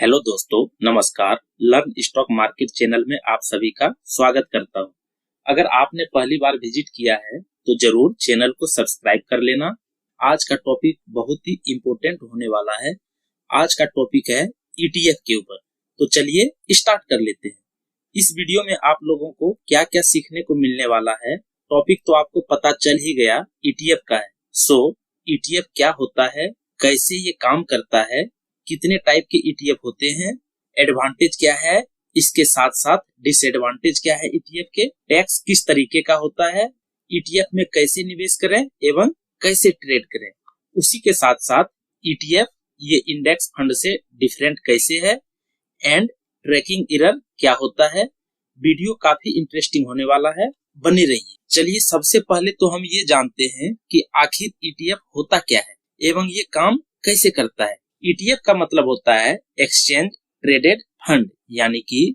Hello दोस्तों, नमस्कार। Learn stock market channel में आप सभी का स्वागत करता हूं। अगर आपने पहली बार विजिट किया है तो जरूर चैनल को सब्सक्राइब कर लेना। आज का टॉपिक बहुत ही इम्पोर्टेंट होने वाला है। आज का टॉपिक है ईटीएफ के ऊपर। तो चलिए स्टार्ट कर लेते हैं। इस वीडियो में आप लोगों को क्या क्या सीखने को मिलने वाला है। टॉपिक तो आपको पता चल ही गया, ईटीएफ का है। सो ईटीएफ क्या होता है, कैसे ये काम करता है, कितने टाइप के ईटीएफ होते हैं, एडवांटेज क्या है, इसके साथ साथ डिसएडवांटेज क्या है ईटीएफ के, टैक्स किस तरीके का होता है, ईटीएफ में कैसे निवेश करें एवं कैसे ट्रेड करें, उसी के साथ साथ ईटीएफ ये इंडेक्स फंड से डिफरेंट कैसे है एंड ट्रैकिंग एरर क्या होता है। वीडियो काफी इंटरेस्टिंग होने वाला है, बनी रहिए। चलिए सबसे पहले तो हम ये जानते हैं कि आखिर ईटीएफ होता क्या है एवं ये काम कैसे करता है। ईटीएफ का मतलब होता है एक्सचेंज ट्रेडेड फंड, यानी कि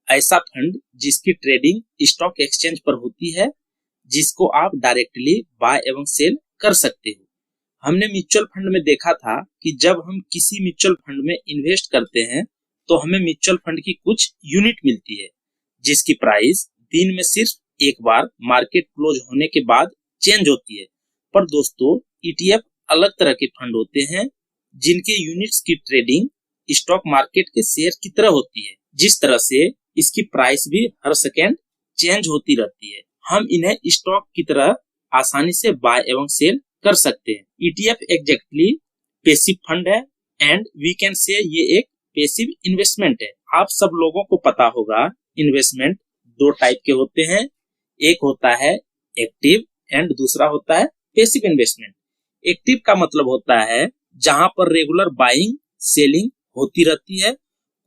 ऐसा फंड जिसकी ट्रेडिंग स्टॉक एक्सचेंज पर होती है, जिसको आप डायरेक्टली बाय एवं सेल कर सकते हो। हमने म्यूचुअल फंड में देखा था कि जब हम किसी म्यूचुअल फंड में इन्वेस्ट करते हैं तो हमें म्यूचुअल फंड की कुछ यूनिट मिलती है, जिसकी प्राइस दिन में सिर्फ एक बार मार्केट क्लोज होने के बाद चेंज होती है। पर दोस्तों, ईटीएफ अलग तरह के फंड होते हैं जिनके यूनिट्स की ट्रेडिंग स्टॉक मार्केट के शेयर की तरह होती है, जिस तरह से इसकी प्राइस भी हर सेकेंड चेंज होती रहती है। हम इन्हें स्टॉक की तरह आसानी से बाय एवं सेल कर सकते हैं। ईटीएफ एग्जैक्टली पैसिव फंड है एंड वी कैन से ये एक पैसिव इन्वेस्टमेंट है। आप सब लोगों को पता होगा इन्वेस्टमेंट दो टाइप के होते हैं, एक होता है एक्टिव एंड दूसरा होता है पैसिव इन्वेस्टमेंट। एक्टिव का मतलब होता है जहां पर रेगुलर बाइंग सेलिंग होती रहती है,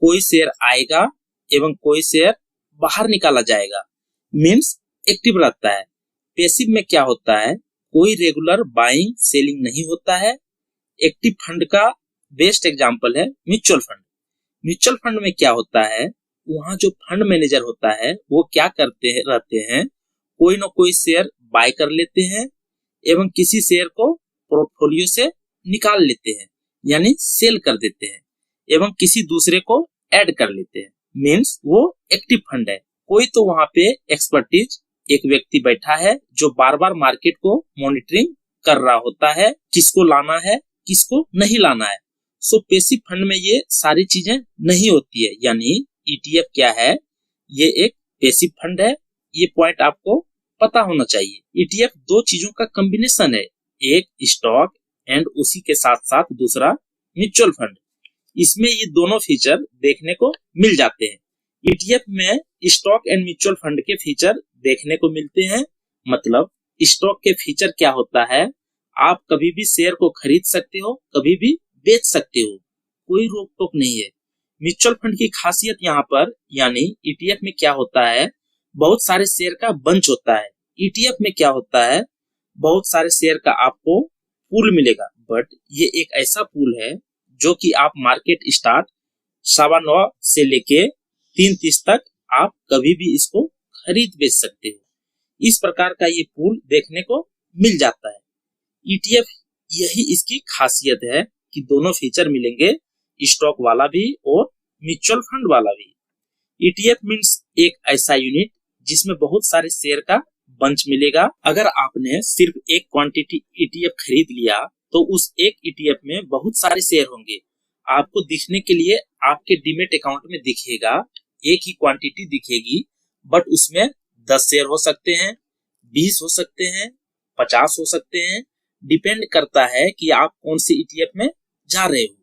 कोई शेयर आएगा एवं कोई शेयर बाहर निकाला जाएगा, मींस एक्टिव रहता है। पैसिव में क्या होता है, कोई रेगुलर बाइंग सेलिंग नहीं होता है। एक्टिव फंड का बेस्ट एग्जांपल है म्यूचुअल फंड। म्यूचुअल फंड में क्या होता है, वहां जो फंड मैनेजर होता है वो क्या रहते हैं, कोई ना कोई शेयर बाय कर लेते हैं एवं किसी शेयर को पोर्टफोलियो से निकाल लेते हैं, यानी सेल कर देते हैं एवं किसी दूसरे को ऐड कर लेते हैं, मींस वो एक्टिव फंड है। कोई तो वहां पे एक्सपर्टीज एक व्यक्ति बैठा है जो बार बार मार्केट को मॉनिटरिंग कर रहा होता है, किसको लाना है किसको नहीं लाना है। सो पैसिव फंड में ये सारी चीजें नहीं होती है, यानी ईटीएफ क्या है, ये एक पैसिव फंड है। ये पॉइंट आपको पता होना चाहिए। ईटीएफ दो चीजों का कॉम्बिनेशन है, एक स्टॉक एंड उसी के साथ साथ दूसरा म्यूचुअल फंड। इसमें ये दोनों फीचर देखने को मिल जाते हैं। ईटीएफ में स्टॉक एंड म्यूचुअल फंड के फीचर देखने को मिलते हैं। मतलब स्टॉक के फीचर क्या होता है, आप कभी भी शेयर को खरीद सकते हो, कभी भी बेच सकते हो, कोई रोक टोक नहीं है। म्यूचुअल फंड की खासियत यहाँ पर, यानी ईटीएफ में क्या होता है, बहुत सारे शेयर का बंच होता है। ईटीएफ में क्या होता है, बहुत सारे शेयर का आपको पूल मिलेगा, बट ये एक ऐसा पूल है जो कि आप मार्केट स्टार्ट 9:15 से लेके 3:30 तक आप कभी भी इसको खरीद बेच सकते हो। इस प्रकार का ये पूल देखने को मिल जाता है। ईटीएफ यही इसकी खासियत है कि दोनों फीचर मिलेंगे, स्टॉक वाला भी और म्यूचुअल फंड वाला भी। ईटीएफ मीन्स एक ऐसा यूनिट जिसमें बहुत सारे शेयर का बंच मिलेगा। अगर आपने सिर्फ एक क्वांटिटी ईटीएफ खरीद लिया तो उस एक ईटीएफ में बहुत सारे शेयर होंगे। आपको दिखने के लिए आपके डीमेट अकाउंट में दिखेगा, एक ही क्वांटिटी दिखेगी, बट उसमें 10 शेयर हो सकते हैं, 20 हो सकते हैं, 50 हो सकते हैं। डिपेंड करता है कि आप कौन से ईटीएफ में जा रहे हो।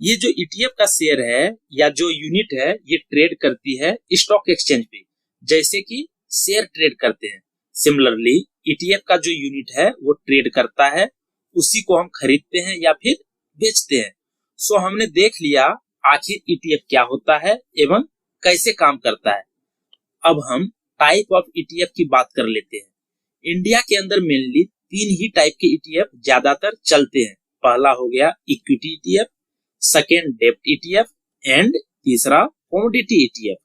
ये जो ईटीएफ का शेयर है या जो यूनिट है, ये ट्रेड करती है स्टॉक एक्सचेंज पे, जैसे कि शेयर ट्रेड करते हैं। सिमिलरली ईटीएफ का जो यूनिट है वो ट्रेड करता है, उसी को हम खरीदते हैं या फिर बेचते हैं। सो हमने देख लिया आखिर ईटीएफ क्या होता है एवं कैसे काम करता है। अब हम टाइप ऑफ ईटीएफ की बात कर लेते हैं। इंडिया के अंदर मेनली 3 ही टाइप के ईटीएफ ज्यादातर चलते हैं। पहला हो गया इक्विटी ईटीएफ, सेकेंड डेब्ट ईटीएफ एंड तीसरा कमोडिटी ईटीएफ।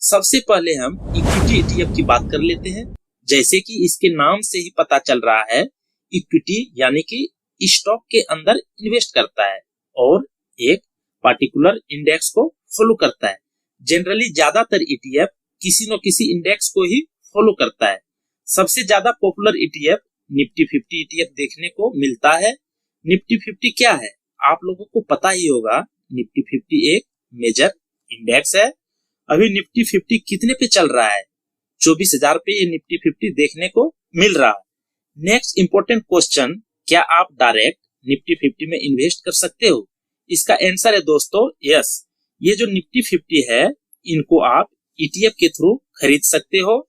सबसे पहले हम इक्विटी ईटीएफ की बात कर लेते हैं। जैसे कि इसके नाम से ही पता चल रहा है, इक्विटी यानी कि स्टॉक के अंदर इन्वेस्ट करता है और एक पार्टिकुलर इंडेक्स को फॉलो करता है। जनरली ज्यादातर ईटीएफ किसी न किसी इंडेक्स को ही फॉलो करता है। सबसे ज्यादा पॉपुलर ईटीएफ निफ्टी 50 ईटीएफ देखने को मिलता है। निफ्टी 50 क्या है आप लोगों को पता ही होगा। निफ्टी 50 एक मेजर इंडेक्स है। अभी निफ्टी 50 कितने पे चल रहा है? 24,000 पे ये निफ्टी 50 देखने को मिल रहा है। नेक्स्ट इंपॉर्टेंट क्वेश्चन, क्या आप डायरेक्ट निफ्टी 50 में इन्वेस्ट कर सकते हो? इसका आंसर है दोस्तों यस। ये जो निफ्टी 50 है इनको आप ईटीएफ के थ्रू खरीद सकते हो।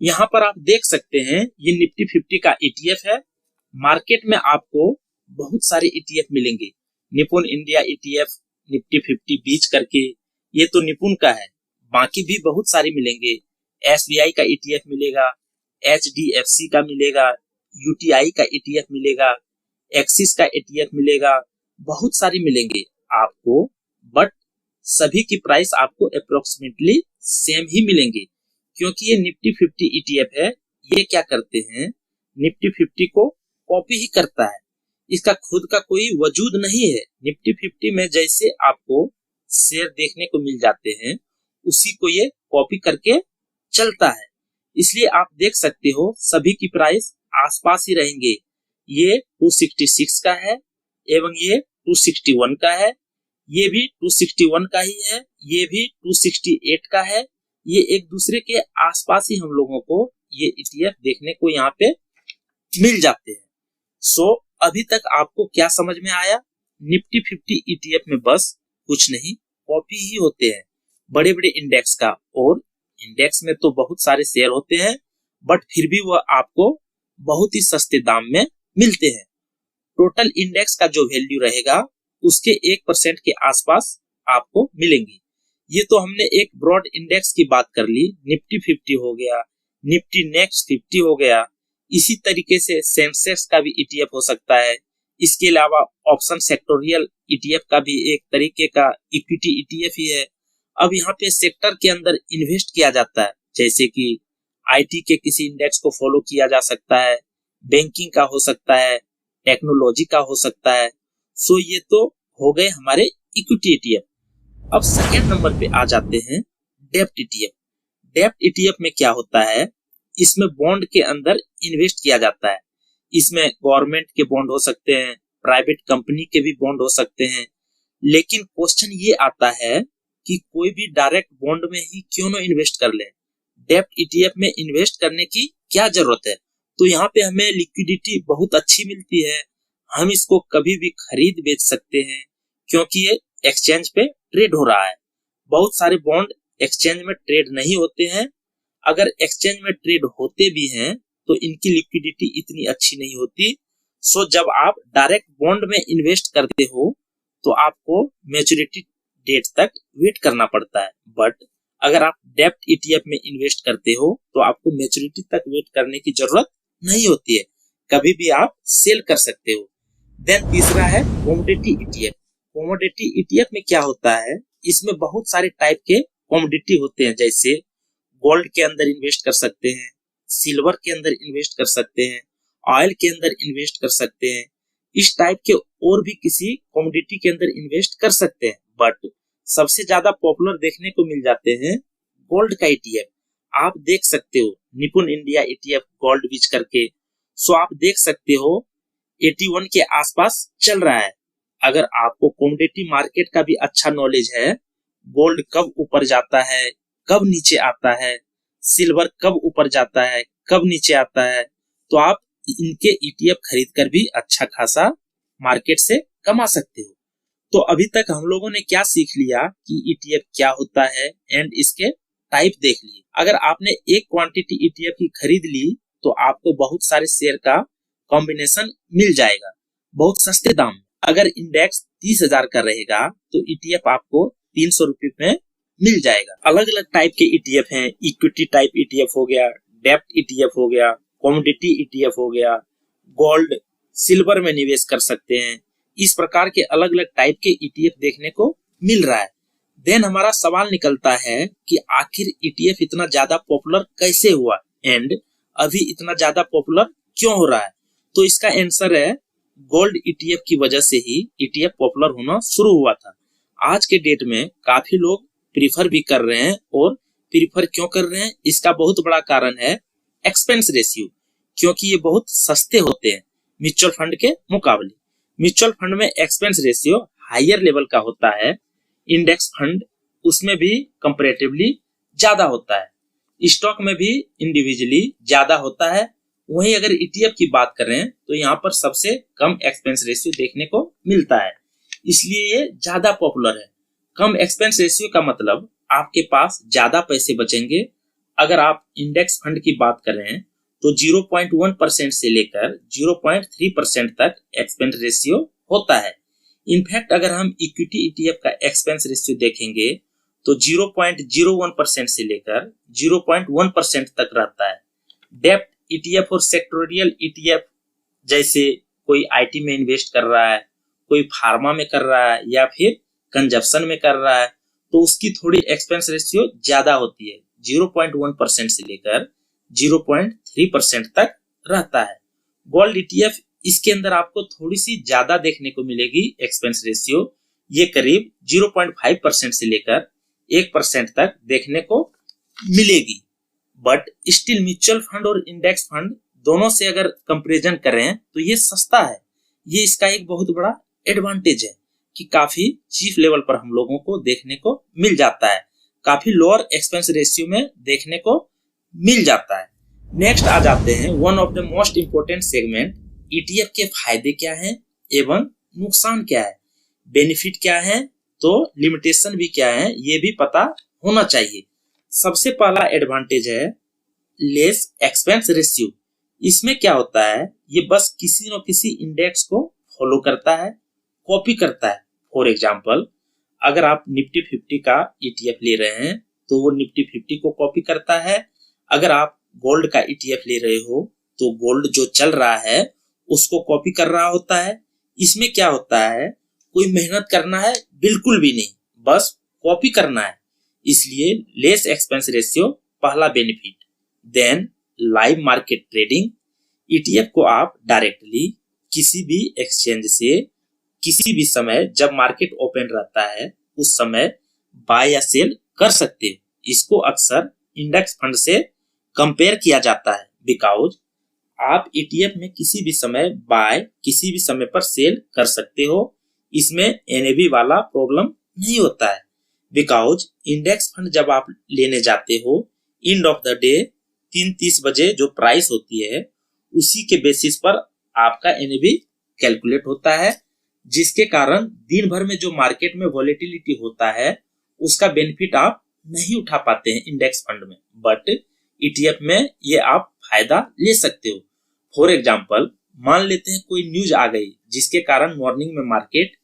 यहाँ पर आप देख सकते हैं ये निफ्टी 50 का ईटीएफ है। मार्केट में आपको बहुत सारे ईटीएफ मिलेंगे। निपुण इंडिया ईटीएफ निफ्टी 50 बीच करके, ये तो निपुण का है। बाकी भी बहुत सारे मिलेंगे। एसबीआई का ईटीएफ मिलेगा, एचडीएफसी का मिलेगा, यूटीआई का ईटीएफ मिलेगा, एक्सिस का ईटीएफ मिलेगा, बहुत सारे मिलेंगे आपको। बट सभी की प्राइस आपको अप्रोक्सीमेटली सेम ही मिलेंगे, क्योंकि ये निफ्टी 50 ईटीएफ है। ये क्या करते हैं, निफ्टी 50 को कॉपी ही करता है। इसका खुद का कोई वजूद नहीं है। निफ्टी 50 में जैसे आपको शेयर देखने को मिल जाते हैं उसी को ये कॉपी करके चलता है। इसलिए आप देख सकते हो सभी की प्राइस आसपास ही रहेंगे। ये 266 का है एवं ये 261 का है, ये भी 261 का ही है, ये भी 268 का है। ये एक दूसरे के आसपास ही हम लोगों को ये ईटीएफ देखने को यहाँ पे मिल जाते हैं। सो अभी तक आपको क्या समझ में आया? निफ्टी 50 ईटीएफ में बस कुछ नहीं, कॉपी ही होते हैं बड़े बड़े इंडेक्स का। और इंडेक्स में तो बहुत सारे शेयर होते हैं, बट फिर भी वह आपको बहुत ही सस्ते दाम में मिलते हैं। टोटल इंडेक्स का जो वैल्यू रहेगा उसके 1% के आसपास आपको मिलेंगी। ये तो हमने एक ब्रॉड इंडेक्स की बात कर ली। निफ्टी 50 हो गया, निफ्टी नेक्स्ट 50 हो गया। इसी तरीके से सेंसेक्स का भी ईटीएफ हो सकता है। इसके अलावा ऑप्शन सेक्टोरियल ईटीएफ का भी एक तरीके का इक्विटी ईटीएफ ही है। अब यहाँ पे सेक्टर के अंदर इन्वेस्ट किया जाता है, जैसे कि आईटी के किसी इंडेक्स को फॉलो किया जा सकता है, बैंकिंग का हो सकता है, टेक्नोलॉजी का हो सकता है। सो ये तो हो गए हमारे इक्विटी ईटीएफ। अब सेकेंड नंबर पे आ जाते हैं डेब्ट ईटीएफ। डेब्ट ईटीएफ में क्या होता है, इसमें बॉन्ड के अंदर इन्वेस्ट किया जाता है। इसमें गवर्नमेंट के बॉन्ड हो सकते हैं, प्राइवेट कंपनी के भी बॉन्ड हो सकते हैं। लेकिन क्वेश्चन ये आता है कि कोई भी डायरेक्ट बॉन्ड में ही क्यों ना इन्वेस्ट कर ले? डेब्ट ईटीएफ में इन्वेस्ट करने की क्या जरूरत है? तो यहाँ पे हमें लिक्विडिटी बहुत अच्छी मिलती है। हम इसको कभी भी खरीद बेच सकते हैं, क्योंकि ये एक्सचेंज पे ट्रेड हो रहा है। बहुत सारे बॉन्ड एक्सचेंज में ट्रेड नहीं होते हैं। अगर एक्सचेंज में ट्रेड होते भी हैं तो इनकी लिक्विडिटी इतनी अच्छी नहीं होती। सो जब आप डायरेक्ट बॉन्ड में इन्वेस्ट करते हो तो आपको मैच्योरिटी डेट तक वेट करना पड़ता है। बट अगर आप डेब्ट ईटीएफ में इन्वेस्ट करते हो तो आपको मैच्योरिटी तक वेट करने की जरूरत नहीं होती है, कभी भी आप सेल कर सकते हो। देन तीसरा है कमोडिटी ईटीएफ। कमोडिटी ईटीएफ में क्या होता है, इसमें बहुत सारे टाइप के कमोडिटी होते हैं। जैसे गोल्ड के अंदर इन्वेस्ट कर सकते हैं, सिल्वर के अंदर इन्वेस्ट कर सकते हैं, ऑयल के अंदर इन्वेस्ट कर सकते हैं। इस टाइप के और भी किसी कमोडिटी के अंदर इन्वेस्ट कर सकते हैं। बट सबसे ज्यादा पॉपुलर देखने को मिल जाते हैं गोल्ड का ईटीएफ। आप देख सकते हो निपुण इंडिया ईटीएफ गोल्ड बीच करके। सो आप देख सकते हो 81 के आसपास चल रहा है। अगर आपको कमोडिटी मार्केट का भी अच्छा नॉलेज है, गोल्ड कब ऊपर जाता है, कब नीचे आता है, सिल्वर कब ऊपर जाता है, कब नीचे आता है, तो आप इनके ईटीएफ खरीद कर भी अच्छा खासा मार्केट से कमा सकते हो। तो अभी तक हम लोगों ने क्या सीख लिया कि ईटीएफ क्या होता है एंड इसके टाइप देख लिए। अगर आपने एक क्वांटिटी ईटीएफ की खरीद ली तो आपको बहुत सारे शेयर का कॉम्बिनेशन मिल जाएगा बहुत सस्ते दाम में। अगर इंडेक्स 30,000 का रहेगा तो ईटीएफ आपको 300 रुपए में मिल जाएगा। अलग अलग टाइप के ईटीएफ हैं। इक्विटी टाइप ईटीएफ हो गया, डेब्ट ईटीएफ हो गया, कमोडिटी ईटीएफ हो गया, गोल्ड सिल्वर में निवेश कर सकते हैं। इस प्रकार के अलग अलग टाइप के ईटीएफ देखने को मिल रहा है। देन हमारा सवाल निकलता है कि आखिर ईटीएफ इतना ज्यादा पॉपुलर कैसे हुआ एंड अभी इतना ज्यादा पॉपुलर क्यों हो रहा है? तो इसका आंसर है गोल्ड ईटीएफ की वजह से ही ईटीएफ पॉपुलर होना शुरू हुआ था। आज के डेट में काफी लोग प्रीफर भी कर रहे हैं, और प्रीफर क्यों कर रहे हैं इसका बहुत बड़ा कारण है एक्सपेंस रेशियो, क्योंकि ये बहुत सस्ते होते हैं म्यूचुअल फंड के मुकाबले। म्यूचुअल फंड में एक्सपेंस रेशियो हायर लेवल का होता है, इंडेक्स फंड उसमें भी कंपैरेटिवली ज्यादा होता है, स्टॉक में भी इंडिविजुअली ज्यादा होता है। वहीं अगर ईटीएफ की बात करें तो यहाँ पर सबसे कम एक्सपेंस रेशियो देखने को मिलता है, इसलिए ये ज्यादा पॉपुलर है। कम एक्सपेंस रेशियो का मतलब आपके पास ज्यादा पैसे बचेंगे। अगर आप इंडेक्स फंड की बात करें तो 0.1% से लेकर 0.3% तक एक्सपेंस रेशियो होता है। इनफैक्ट अगर हम इक्विटी ईटीएफ का एक्सपेंस रेशियो देखेंगे तो 0.01% से लेकर 0.1% तक रहता है। डेब्ट ईटीएफ और सेक्टोरियल ईटीएफ, जैसे कोई आईटी में इन्वेस्ट कर रहा है, कोई फार्मा में कर रहा है या फिर कंजप्शन में कर रहा है, तो उसकी थोड़ी एक्सपेंस रेशियो ज्यादा होती है, 0.1% से लेकर 0.3% तक रहता है। गोल्ड ईटीएफ, इसके अंदर आपको थोड़ी सी ज्यादा देखने को मिलेगी एक्सपेंस रेशियो, ये करीब 0.5% से लेकर 1% तक देखने को मिलेगी। बट स्टिल म्यूचुअल फंड और इंडेक्स फंड दोनों से अगर कंपैरिजन करें तो ये सस्ता है। ये इसका एक बहुत बड़ा एडवांटेज है कि काफी चीप लेवल पर हम लोगों को देखने को मिल जाता है, काफी लोअर एक्सपेंस रेशियो में देखने को मिल जाता है। नेक्स्ट आ जाते हैं one of the most important segment, ETF के फायदे क्या हैं एवं नुकसान क्या है, बेनिफिट क्या है तो लिमिटेशन भी क्या है, ये भी पता होना चाहिए। सबसे पहला एडवांटेज है लेस एक्सपेंस रेशियो। इसमें क्या होता है, ये बस किसी न किसी इंडेक्स को फॉलो करता है, कॉपी करता है। फॉर एग्जांपल, अगर आप निफ्टी 50 का ईटीएफ ले रहे हैं तो वो निफ्टी 50 को कॉपी करता है। अगर आप गोल्ड का ईटीएफ ले रहे हो तो गोल्ड जो चल रहा है उसको कॉपी कर रहा होता है। इसमें क्या होता है, कोई मेहनत करना है बिल्कुल भी नहीं, बस कॉपी करना है, इसलिए लेस एक्सपेंस रेशियो पहला benefit. Then live market trading, ETF को आप डायरेक्टली किसी भी एक्सचेंज से किसी भी समय जब मार्केट ओपन रहता है उस समय बाय या सेल कर सकते हो। इसको अक्सर इंडेक्स फंड से कंपेयर किया जाता है, बिकॉज आप ईटीएफ में किसी भी समय बाय किसी भी समय पर सेल कर सकते हो। इसमें एनएवी वाला प्रॉब्लम नहीं होता है, बिकॉज इंडेक्स फंड जब आप लेने जाते हो एंड ऑफ द डे 3:30 बजे जो प्राइस होती है उसी के बेसिस पर आपका एनएवी कैलकुलेट होता है, जिसके कारण दिन भर में जो मार्केट में वॉलेटिलिटी होता है उसका बेनिफिट आप नहीं उठा पाते हैं इंडेक्स फंड में। बट ईटीएफ में ये आप फायदा ले सकते हो। फॉर एग्जांपल, मान लेते हैं कोई न्यूज आ गई जिसके कारण मॉर्निंग में मार्केट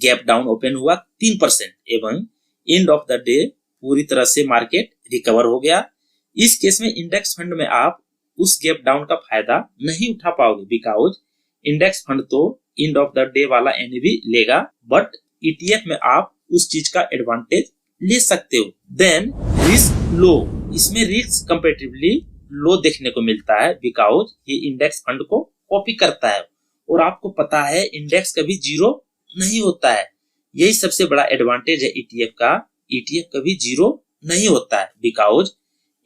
गैप डाउन ओपन हुआ 3% एवं एंड ऑफ द डे पूरी तरह से मार्केट रिकवर हो गया। इस केस में इंडेक्स फंड में आप उस गैप डाउन का फायदा नहीं उठा पाओगे, बिकॉज इंडेक्स फंड तो एंड ऑफ द डे वाला एनएवी लेगा, बट ईटीएफ में आप उस चीज का एडवांटेज ले सकते हो। देन रिस्क लो, इसमें रिस्क कंपैरेटिवली लो देखने को मिलता है, बिकॉज ये इंडेक्स फंड को कॉपी करता है और आपको पता है इंडेक्स कभी जीरो नहीं होता है। यही सबसे बड़ा एडवांटेज है ईटीएफ का, ईटीएफ कभी जीरो नहीं होता है, बिकॉज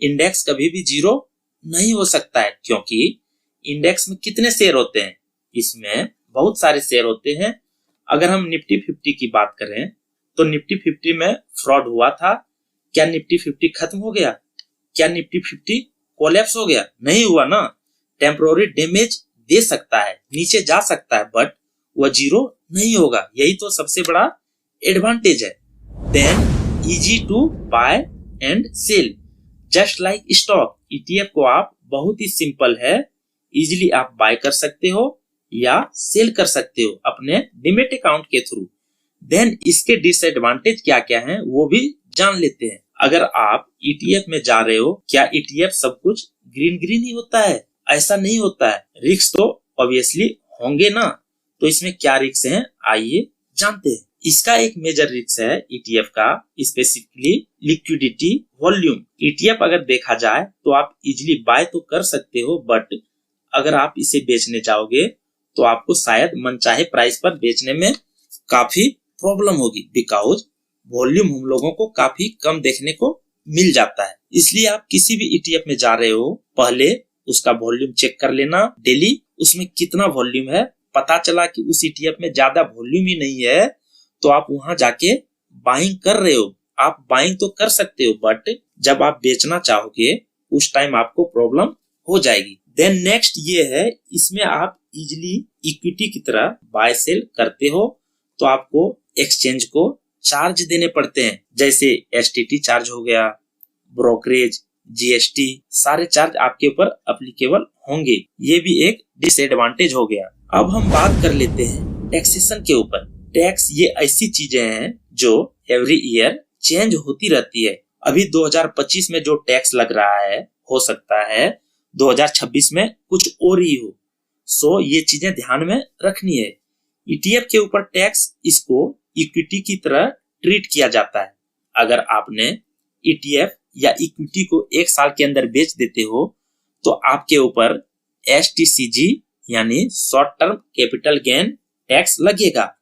इंडेक्स कभी भी जीरो नहीं हो सकता है। क्योंकि इंडेक्स में कितने शेयर होते हैं, इसमें बहुत सारे शेयर होते हैं। अगर हम निफ्टी 50 की बात करें तो निफ्टी 50 में फ्रॉड हुआ था, क्या निफ्टी 50 खत्म हो गया? क्या निफ्टी 50 कोलैप्स हो गया? नहीं हुआ ना। टेम्पोररी डैमेज दे सकता है, नीचे जा सकता है, बट वह जीरो नहीं होगा। यही तो सबसे बड़ा एडवांटेज है। Then easy to buy and sell, just like stock, ETF को आप बहुत ही सिंपल है, इजीली आप बाय कर सकते हो या सेल कर सकते हो अपने डीमैट अकाउंट के थ्रू। देन इसके डिसएडवांटेज क्या क्या हैं वो भी जान लेते हैं। अगर आप ईटीएफ में जा रहे हो, क्या ईटीएफ सब कुछ ग्रीन ग्रीन ही होता है? ऐसा नहीं होता है, रिस्क तो ऑब्वियसली होंगे ना। तो इसमें क्या रिस्क हैं, आइए जानते हैं। इसका एक मेजर रिस्क है ईटीएफ का, स्पेसिफिकली लिक्विडिटी वॉल्यूम। ईटीएफ अगर देखा जाए तो आप इजिली बाय तो कर सकते हो, बट अगर आप इसे बेचने जाओगे तो आपको शायद मनचाहे प्राइस पर बेचने में काफी प्रॉब्लम होगी, बिकॉज वॉल्यूम हम लोगों को काफी कम देखने को मिल जाता है। इसलिए आप किसी भी ईटीएफ में जा रहे हो, पहले उसका वॉल्यूम चेक कर लेना डेली, उसमें कितना वॉल्यूम है। पता चला कि उस ईटीएफ में ज्यादा वॉल्यूम ही नहीं है तो आप वहां जाके बाइंग कर रहे हो। आप बाइंग तो कर सकते हो, बट जब आप बेचना चाहोगे उस टाइम आपको प्रॉब्लम हो जाएगी। देन नेक्स्ट ये है, इसमें आप इजिली इक्विटी की तरह बाय सेल करते हो तो आपको एक्सचेंज को चार्ज देने पड़ते हैं, जैसे एसटीटी चार्ज हो गया, ब्रोकरेज, जीएसटी, सारे चार्ज आपके ऊपर एप्लीकेबल होंगे। ये भी एक डिसएडवांटेज हो गया। अब हम बात कर लेते हैं टैक्सेशन के ऊपर। टैक्स ये ऐसी चीजें हैं जो एवरी ईयर चेंज होती रहती है। अभी 2025 में जो टैक्स लग रहा है, हो सकता है 2026 में कुछ और ही हो। सो ये चीजें ध्यान में रखनी है। ईटीएफ के ऊपर टैक्स, इसको इक्विटी की तरह ट्रीट किया जाता है। अगर आपने ईटीएफ या इक्विटी को एक साल के अंदर बेच देते हो तो आपके ऊपर एसटीसीजी यानी short term capital gain tax लगेगा।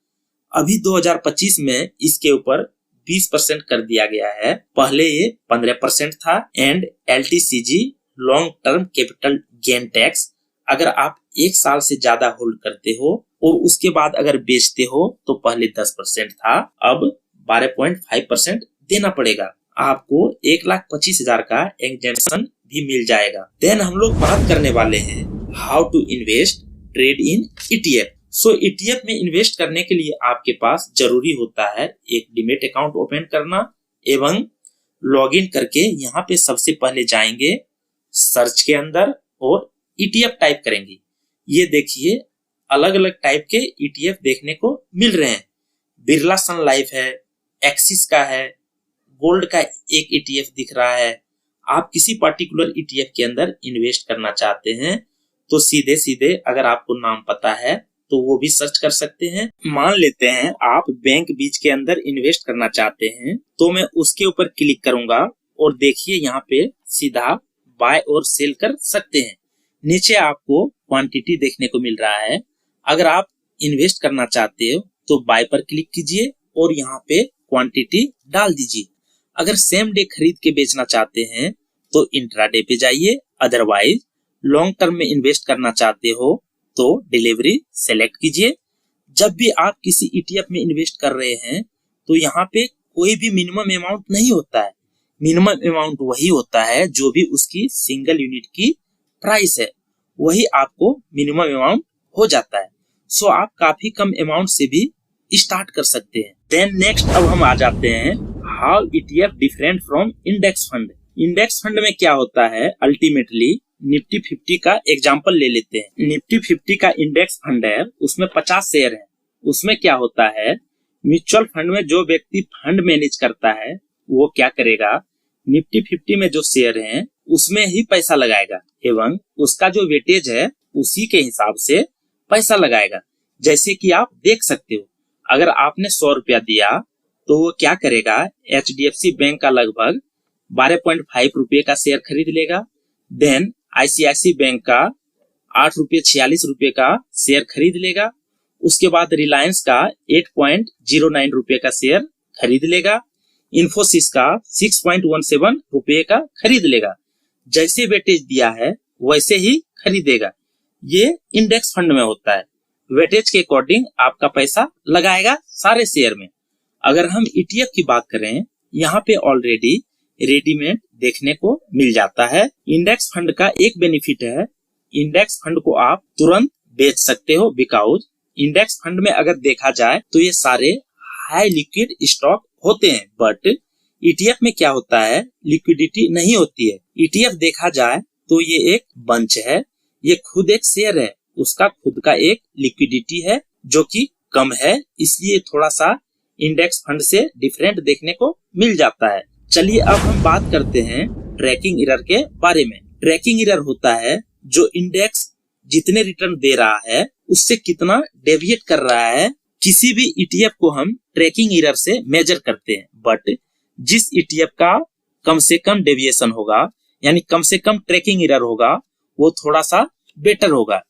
अभी 2025 में इसके ऊपर 20% कर दिया गया है। पहले ये 15% था। And LTCG long term capital gain tax, अगर आप एक साल से ज्यादा होल्ड करते हो और उसके बाद अगर बेचते हो तो पहले 10% था, अब 12.5% देना पड़ेगा। आपको 1,25,000 का एग्जेम्पशन भी मिल जाएगा। देन हम लोग बात करने वाले हैं how to invest trade in ETF. So ETF में इन्वेस्ट करने के लिए आपके पास जरूरी होता है एक डीमैट अकाउंट ओपन करना एवं लॉगिन करके यहाँ पे सबसे पहले जाएंगे सर्च के अंदर और ईटीएफ टाइप करेंगे। ये देखिए अलग अलग टाइप के ईटीएफ देखने को मिल रहे हैं। बिरला सन लाइफ है, एक्सिस का है, गोल्ड का एक ईटीएफ दिख रहा है। आप किसी पर्टिकुलर ईटीएफ के अंदर इन्वेस्ट करना चाहते हैं तो सीधे सीधे अगर आपको नाम पता है तो वो भी सर्च कर सकते हैं। मान लेते हैं आप बैंक बीच के अंदर इन्वेस्ट करना चाहते हैं तो मैं उसके ऊपर क्लिक करूंगा और देखिए यहाँ पे सीधा बाय और सेल कर सकते हैं। नीचे आपको क्वांटिटी देखने को मिल रहा है। अगर आप इन्वेस्ट करना चाहते हो तो बाय पर क्लिक कीजिए और यहाँ पे क्वांटिटी डाल दीजिए। अगर सेम डे खरीद के बेचना चाहते हैं तो इंट्राडे पे जाइए। अदरवाइज लॉन्ग टर्म में इन्वेस्ट करना चाहते हो तो डिलीवरी सेलेक्ट कीजिए। जब भी आप किसी ईटीएफ में इन्वेस्ट कर रहे हैं तो यहाँ पे कोई भी मिनिमम अमाउंट नहीं होता है। मिनिमम अमाउंट वही होता है जो भी उसकी सिंगल यूनिट की प्राइस है, वही आपको मिनिमम अमाउंट हो जाता है। सो आप काफी कम अमाउंट से भी स्टार्ट कर सकते हैं। देन नेक्स्ट अब हम आ जाते हैं how ETF different from index fund. Index fund में क्या होता है, अल्टीमेटली निफ्टी 50 का एग्जांपल ले लेते हैं। निफ्टी 50 का इंडेक्स फंड है, उसमें 50 शेयर है। उसमें क्या होता है, म्यूचुअल फंड में जो व्यक्ति फंड मैनेज करता है वो क्या करेगा, निफ्टी 50 में जो शेयर हैं उसमें ही पैसा लगाएगा एवं उसका जो वेटेज है उसी के हिसाब से पैसा लगाएगा। जैसे कि आप देख सकते हो, अगर आपने 100 रुपया दिया तो वो क्या करेगा, एचडीएफसी बैंक का लगभग 12.5 रुपये का शेयर खरीद लेगा। देन आईसीआईसी बैंक का 8.46 रुपये का शेयर खरीद लेगा। उसके बाद रिलायंस का 8.09 रुपये का शेयर खरीद लेगा। इन्फोसिस का 6.17 रुपये का खरीद लेगा। जैसे वेटेज दिया है वैसे ही खरीदेगा। ये इंडेक्स फंड में होता है। वेटेज के अकॉर्डिंग आपका पैसा लगाएगा सारे शेयर में। अगर हम ईटीएफ की बात करें, यहाँ पे ऑलरेडी रेडीमेड देखने को मिल जाता है। इंडेक्स फंड का एक बेनिफिट है, इंडेक्स फंड को आप तुरंत बेच सकते हो। बिकॉज इंडेक्स फंड में अगर देखा जाए तो ये सारे हाई लिक्विड स्टॉक होते हैं, बट ईटीएफ में क्या होता है, लिक्विडिटी नहीं होती है। ईटीएफ देखा जाए तो ये एक बंच है, ये खुद एक शेयर है, उसका खुद का एक लिक्विडिटी है जो कि कम है, इसलिए थोड़ा सा इंडेक्स फंड से डिफरेंट देखने को मिल जाता है। चलिए अब हम बात करते हैं ट्रैकिंग एरर के बारे में। ट्रैकिंग एरर होता है जो इंडेक्स जितने रिटर्न दे रहा है उससे कितना डेविएट कर रहा है। किसी भी ईटीएफ को हम ट्रैकिंग एरर से मेजर करते हैं, बट जिस ईटीएफ का कम से कम डेविएशन होगा यानी कम से कम ट्रैकिंग एरर होगा वो थोड़ा सा बेटर होगा।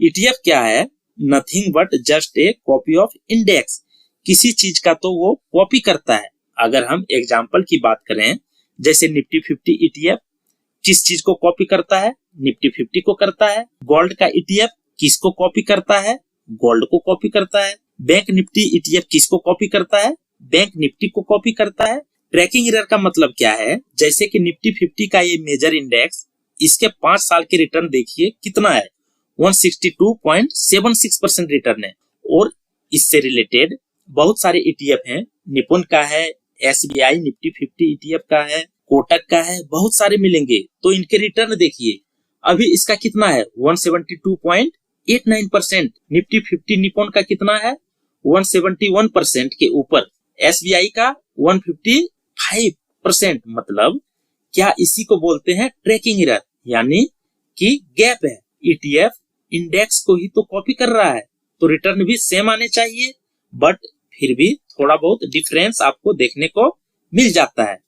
ईटीएफ क्या है, nothing but just a copy of index. किसी चीज का तो वो कॉपी करता है। अगर हम एग्जाम्पल की बात करें, जैसे निफ्टी 50 ETF किस चीज को कॉपी करता है? निफ्टी 50 को करता है। गोल्ड का ETF किसको कॉपी करता है? गोल्ड को कॉपी करता है। बैंक निफ्टी ETF किसको कॉपी करता है? बैंक निफ्टी को कॉपी करता है। ट्रैकिंग एरर का मतलब क्या है? जैसे कि निफ्टी 50 का ये मेजर इंडेक्स, इसके 5 साल के रिटर्न देखिए कितना है, 162.76% रिटर्न है। और इससे रिलेटेड बहुत सारे ETF हैं, निपुण का है, SBI निफ्टी 50 ETF का है, कोटक का है, बहुत सारे मिलेंगे। तो इनके रिटर्न देखिए, अभी इसका कितना है, 172.89%। निफ्टी 50 निपुण का कितना है, 171% के ऊपर। SBI का 155%। मतलब क्या इसी को बोलते हैं ट्रैकिंग एरर, यानी कि गैप है। ETF इंडेक्स को ही तो कॉपी कर रहा है, तो रिटर्न भी सेम आने चाहिए, बट फिर भी थोड़ा बहुत डिफरेंस आपको देखने को मिल जाता है।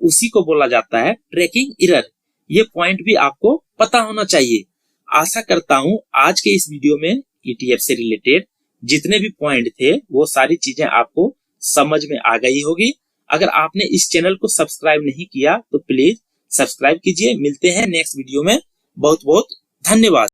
उसी को बोला जाता है ट्रैकिंग एरर। ये पॉइंट भी आपको पता होना चाहिए। आशा करता हूं आज के इस वीडियो में ETF से रिलेटेड जितने भी पॉइंट थे वो सारी चीजें आपको समझ में आ गई होगी। अगर आपने इस चैनल को सब्सक्राइब नहीं किया तो प्लीज सब्सक्राइब कीजिए। मिलते हैं नेक्स्ट वीडियो में। बहुत बहुत धन्यवाद।